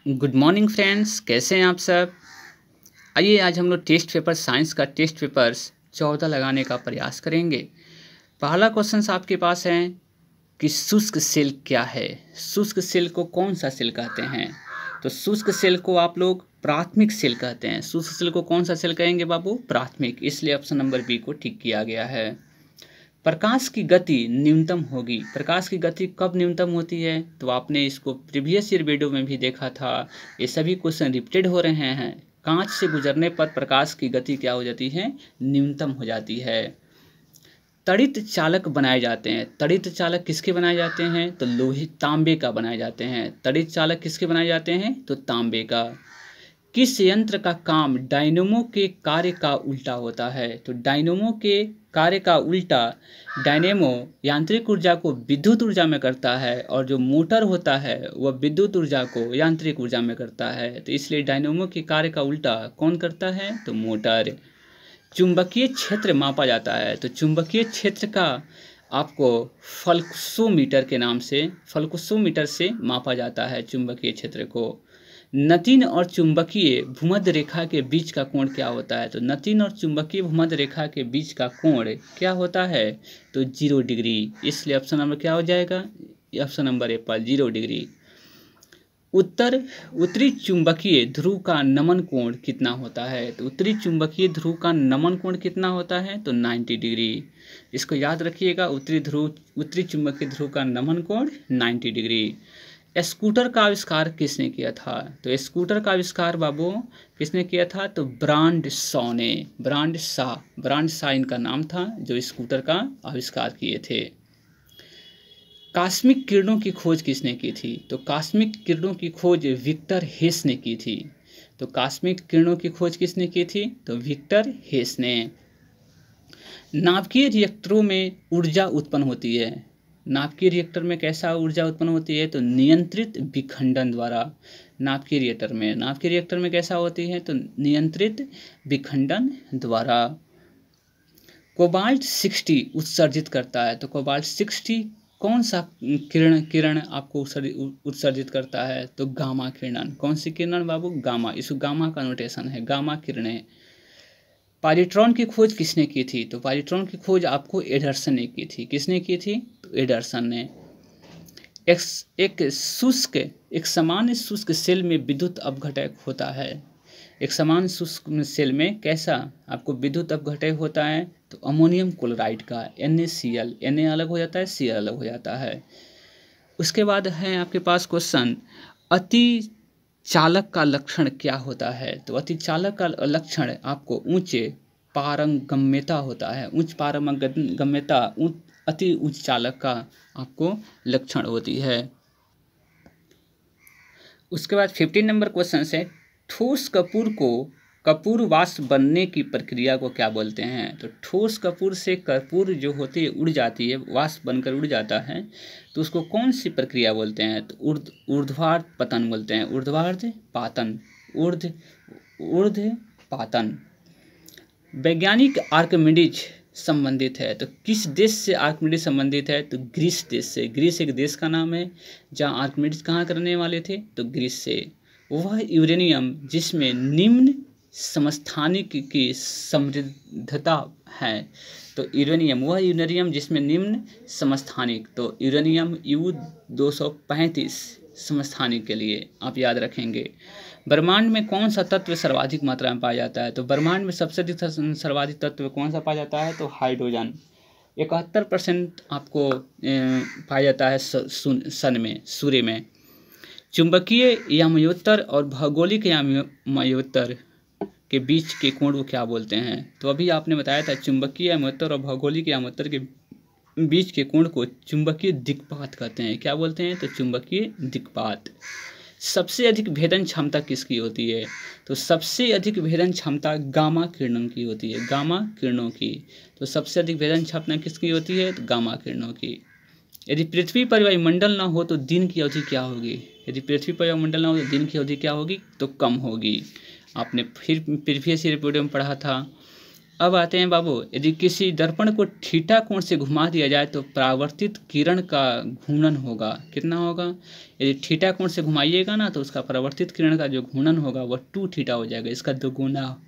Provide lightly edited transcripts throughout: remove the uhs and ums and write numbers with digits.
Good morning friends, कैसे हैं आप सब। आइए आज हम लोग टेस्ट पेपर साइंस का टेस्ट पेपर्स 14 लगाने का प्रयास करेंगे। पहला क्वेश्चन आपके पास है कि शुष्क सेल क्या है। शुष्क सेल को कौन सा सेल कहते हैं? तो शुष्क सेल को आप लोग प्राथमिक सेल कहते हैं। शुष्क सेल को कौन सा सेल कहेंगे बाबू? प्राथमिक। इसलिए ऑप्शन नंबर बी को टिक किया गया है। प्रकाश की गति न्यूनतम होगी। प्रकाश की गति कब न्यूनतम होती है? तो आपने इसको प्रीवियस ईयर वीडियो में भी देखा था। ये सभी क्वेश्चन रिपीटेड हो रहे हैं। कांच से गुजरने पर प्रकाश की गति क्या हो जाती है? न्यूनतम हो जाती है। तड़ित चालक बनाए जाते हैं। तड़ित चालक किसके बनाए जाते हैं? तो लोहे तांबे का बनाए जाते हैं। तड़ित चालक किसके बनाए जाते हैं? तो तांबे का। किस यंत्र का काम डायनेमो के कार्य का उल्टा होता है? तो डायनेमो के कार्य का उल्टा डायनेमो यांत्रिक ऊर्जा को विद्युत ऊर्जा में करता है और जो मोटर होता है वह विद्युत ऊर्जा को यांत्रिक ऊर्जा में करता है। तो इसलिए डायनेमो के कार्य का उल्टा कौन करता है? तो मोटर। चुंबकीय क्षेत्र मापा जाता है। तो चुंबकीय क्षेत्र का आपको फल्कोमीटर के नाम से फल्कोमीटर से मापा जाता है चुंबकीय क्षेत्र को। नतीन और चुंबकीय भूमध्य रेखा के बीच का कोण क्या होता है? तो नतीन और चुंबकीय भूमध्य रेखा के बीच का कोण क्या होता है? तो 0 डिग्री। इसलिए ऑप्शन नंबर क्या हो जाएगा? ऑप्शन नंबर ए पर 0 डिग्री। उत्तरी चुंबकीय ध्रुव का नमन कोण कितना होता है? तो उत्तरी चुंबकीय ध्रुव का नमन कोण कितना होता है? तो 90 डिग्री। इसको याद रखिएगा, उत्तरी चुंबकीय ध्रुव का नमन कोण 90 डिग्री। स्कूटर का आविष्कार किसने किया था? तो स्कूटर का आविष्कार बाबू किसने किया था? तो ब्रांड शॉ ने। ब्रांड शॉ इनका नाम था जो स्कूटर का आविष्कार किए थे। कॉस्मिक किरणों की खोज किसने की थी? तो कॉस्मिक किरणों की खोज विक्टर हेस ने की थी। तो कॉस्मिक किरणों की खोज किसने की थी? तो विक्टर हेस ने। नाभिकीय रिएक्टरों में ऊर्जा उत्पन्न होती है। नाभिकीय रिएक्टर में कैसा ऊर्जा उत्पन्न होती है? तो नियंत्रित विखंडन द्वारा। नाभिकीय रिएक्टर में कैसा होती है? तो नियंत्रित विखंडन द्वारा। कोबाल्ट 60 उत्सर्जित करता है। तो कोबाल्ट 60 कौन सा किरण आपको उत्सर्जित करता है? तो गामा किरण। कौन सी किरण बाबू? गामा। इसको गामा का नोटेशन है, गामा किरणें। पॉजिट्रॉन की खोज किसने की थी? तो पॉजिट्रॉन की खोज आपको एडरसन ने की थी। किसने की थी? तो एडरसन ने। एक सामान्य शुष्क सेल में विद्युत अपघटक होता है। एक सामान्य शुष्क सेल में कैसा आपको विद्युत अपघटक होता है? तो अमोनियम क्लोराइड का NaCl। Na अलग हो जाता है, Cl अलग हो जाता है। उसके बाद है आपके पास क्वेश्चन, अति चालक का लक्षण क्या होता है? तो अति चालक का लक्षण आपको उच्च पारगम्यता होता है। उच्च पारगम्यता अति उच्च चालक का आपको लक्षण होती है। उसके बाद 15 नंबर क्वेश्चन है, ठोस कपूर को कपूर वाष्प बनने की प्रक्रिया को क्या बोलते हैं? तो ठोस कपूर से कपूर जो होती है उड़ जाती है, वाष्प बनकर उड़ जाता है, तो उसको कौन सी प्रक्रिया बोलते हैं? तो ऊर्ध्वाधर पतन बोलते हैं। ऊर्ध्व पातन। वैज्ञानिक आर्किमिडीज संबंधित है। तो किस देश से आर्किमिडीज संबंधित है? तो ग्रीस देश से। ग्रीस एक देश का नाम है जहाँ आर्किमिडीज कहाँ करने वाले थे? तो ग्रीस से। वह यूरेनियम जिसमें निम्न समस्थानिक की समृद्धता है। तो यूरेनियम जिसमें निम्न समस्थानिक, तो यूरेनियम U-235 समस्थानिक के लिए आप याद रखेंगे। ब्रह्मांड में कौन सा तत्व सर्वाधिक मात्रा में पाया जाता है? तो ब्रह्मांड में सबसे अधिक सर्वाधिक तत्व कौन सा पाया जाता है? तो हाइड्रोजन। 71% आपको पाया जाता है सन में, सूर्य में। चुंबकीय याम्योत्तर और भौगोलिक याम्योत्तर के बीच के कोण को क्या बोलते हैं? तो अभी आपने बताया था चुंबकीय याम्योत्तर और भौगोलिक याम्योत्तर के बीच के कोण को चुंबकीय दिक्पात कहते हैं। क्या बोलते हैं? तो चुंबकीय दिक्पात। सबसे अधिक भेदन क्षमता किसकी होती है? तो सबसे अधिक भेदन क्षमता गामा किरणों की होती है। गामा किरणों की। तो सबसे अधिक भेदन क्षमता किसकी होती है? तो गामा किरणों की। यदि पृथ्वी पर वायुमंडल न हो तो दिन की अवधि क्या होगी? यदि पृथ्वी पर वायुमंडल न हो तो दिन की अवधि क्या होगी? तो कम होगी। आपने फिर प्रीवियस वीडियो में पढ़ा था। अब आते हैं बाबू, यदि किसी दर्पण को थीटा कोण से घुमा दिया जाए तो परावर्तित किरण का घूर्णन होगा, कितना होगा? यदि थीटा कोण से घुमाइएगा ना तो उसका परावर्तित किरण का जो घूर्णन होगा वह 2 थीटा हो जाएगा, इसका दोगुना।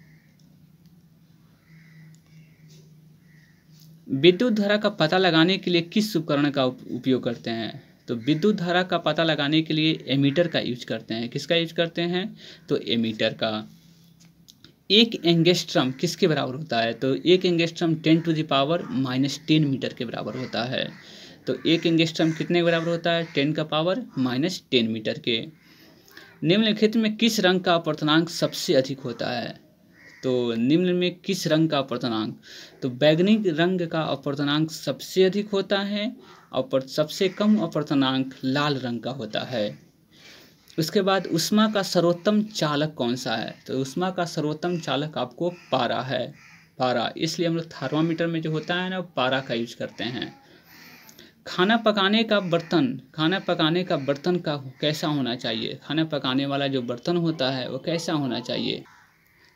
विद्युत धारा का पता लगाने के लिए किस उपकरण का उपयोग करते हैं? तो विद्युत धारा का पता लगाने के लिए एमीटर का यूज करते हैं। किसका यूज करते हैं? तो एमीटर का। 1 एंगस्ट्रम किसके बराबर होता है? तो 1 एंगस्ट्रम 10⁻⁻10 मीटर के बराबर होता है। तो 1 एंगस्ट्रम कितने के बराबर होता है? 10⁻⁻10 मीटर के। निम्नलिखित में किस रंग का अपवर्तनांक सबसे अधिक होता है? तो निम्न में किस रंग का अपवर्तनांक? तो बैगनी रंग का अपवर्तनांक सबसे अधिक होता है और सबसे कम अपवर्तनांक लाल रंग का होता है। उसके बाद ऊष्मा का सर्वोत्तम चालक कौन सा है? तो ऊष्मा का सर्वोत्तम चालक आपको पारा है, पारा। इसलिए हम लोग थर्मामीटर में जो होता है ना वो पारा का यूज करते हैं। खाना पकाने का बर्तन का कैसा होना चाहिए? खाना पकाने वाला जो बर्तन होता है वो कैसा होना चाहिए?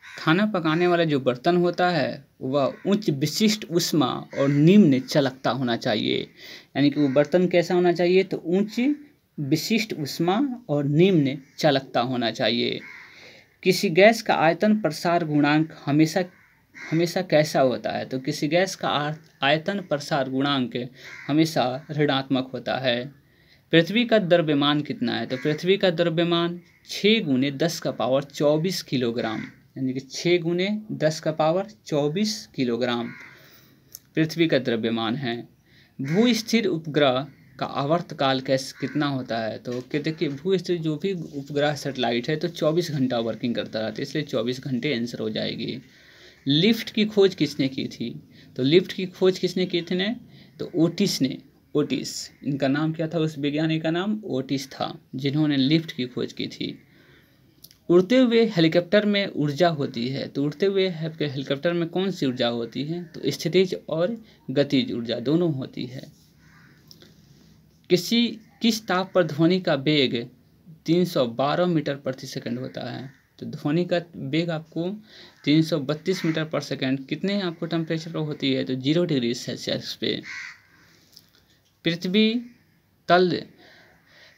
खाना पकाने वाला जो बर्तन होता है वह उच्च विशिष्ट ऊष्मा और निम्न चालकता होना चाहिए। यानी कि वो बर्तन कैसा होना चाहिए? तो उच्च विशिष्ट ऊष्मा और निम्न चालकता होना चाहिए। किसी गैस का आयतन प्रसार गुणांक हमेशा कैसा होता है? तो किसी गैस का आयतन प्रसार गुणांक हमेशा ऋणात्मक होता है। पृथ्वी का द्रव्यमान कितना है? तो पृथ्वी का द्रव्यमान 6 × 10⁻24 किलोग्राम, यानी कि 6 × 10⁻24 किलोग्राम पृथ्वी का द्रव्यमान है। भूस्थिर उपग्रह का आवर्तकाल कितना होता है? तो देखिए भूस्थिर जो भी उपग्रह सेटेलाइट है तो 24 घंटा वर्किंग करता रहता है, इसलिए 24 घंटे आंसर हो जाएगी। लिफ्ट की खोज किसने की थी? तो लिफ्ट की खोज किसने की थी ने? तो ओटिस ने। ओटिस, इनका नाम क्या था? उस वैज्ञानिक का नाम ओटिस था, जिन्होंने लिफ्ट की खोज की थी। उड़ते हुए हेलीकॉप्टर में ऊर्जा होती है, तो उड़ते हुए हेलीकॉप्टर में कौन सी ऊर्जा होती है? तो स्थितिज और गतिज ऊर्जा दोनों होती है। किस ताप पर ध्वनि का वेग 312 मीटर प्रति सेकंड होता है? तो ध्वनि का वेग आपको 332 मीटर पर सेकंड कितने आपको टेम्परेचर पर होती है? तो 0 डिग्री सेल्सियस पे।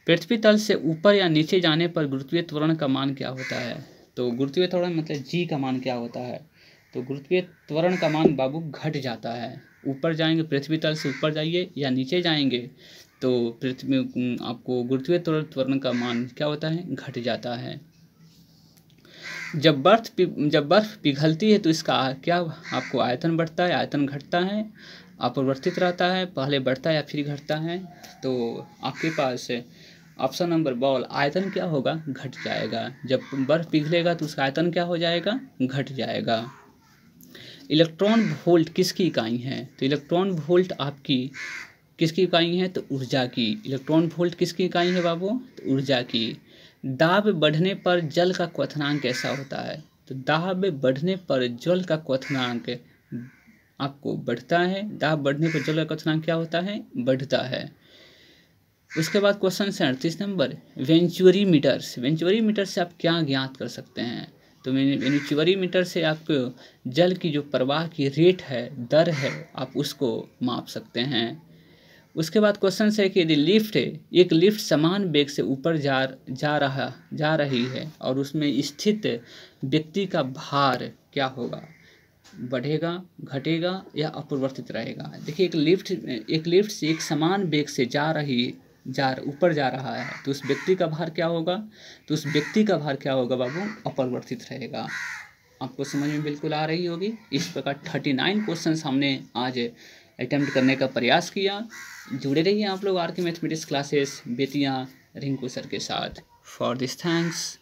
पृथ्वी तल से ऊपर या नीचे जाने पर गुरुत्वीय त्वरण का मान क्या होता है? तो गुरुत्वीय त्वरण मतलब जी का मान क्या होता है? तो गुरुत्वीय त्वरण का मान बाबू घट जाता है। ऊपर जाएंगे, पृथ्वी तल से ऊपर जाइए या नीचे जाएंगे तो आपको गुरुत्वीय त्वरण का मान क्या होता है? घट जाता है। जब बर्फ पिघलती है तो इसका क्या आपको आयतन बढ़ता है, आयतन घटता है, अपरिवर्तित रहता है, पहले बढ़ता है या फिर घटता है? तो आपके पास ऑप्शन नंबर बॉल, आयतन क्या होगा? घट जाएगा। जब बर्फ पिघलेगा तो उसका आयतन क्या हो जाएगा? घट जाएगा। इलेक्ट्रॉन वोल्ट किसकी इकाई है? तो इलेक्ट्रॉन वोल्ट आपकी किसकी इकाई है? तो ऊर्जा की। इलेक्ट्रॉन वोल्ट किसकी इकाई है बाबू? तो ऊर्जा की। दाब बढ़ने पर जल का क्वथनांक कैसा होता है? तो दाब बढ़ने पर जल का क्वथनांक आपको बढ़ता है। दाब बढ़ने पर जल का क्वथनांक क्या होता है? बढ़ता है। उसके बाद क्वेश्चन 38 नंबर, वेंचुरी मीटर से आप क्या ज्ञात कर सकते हैं? तो वेंचुरी मीटर से आपको जल की जो प्रवाह की रेट है, दर है, आप उसको माप सकते हैं। उसके बाद क्वेश्चन है कि यदि एक लिफ्ट समान वेग से ऊपर जा रही है और उसमें स्थित व्यक्ति का भार क्या होगा? बढ़ेगा, घटेगा या अपरिवर्तित रहेगा? देखिए एक लिफ्ट से एक समान वेग से ऊपर जा रहा है तो उस व्यक्ति का भार क्या होगा? तो उस व्यक्ति का भार क्या होगा बाबू? अपरिवर्तित रहेगा। आपको समझ में बिल्कुल आ रही होगी। इस प्रकार 39 क्वेश्चंस हमने आज अटेम्प्ट करने का प्रयास किया। जुड़े रहिए आप लोग आर के mathematics classes Bettiah Rinku sir के साथ। For this thanks.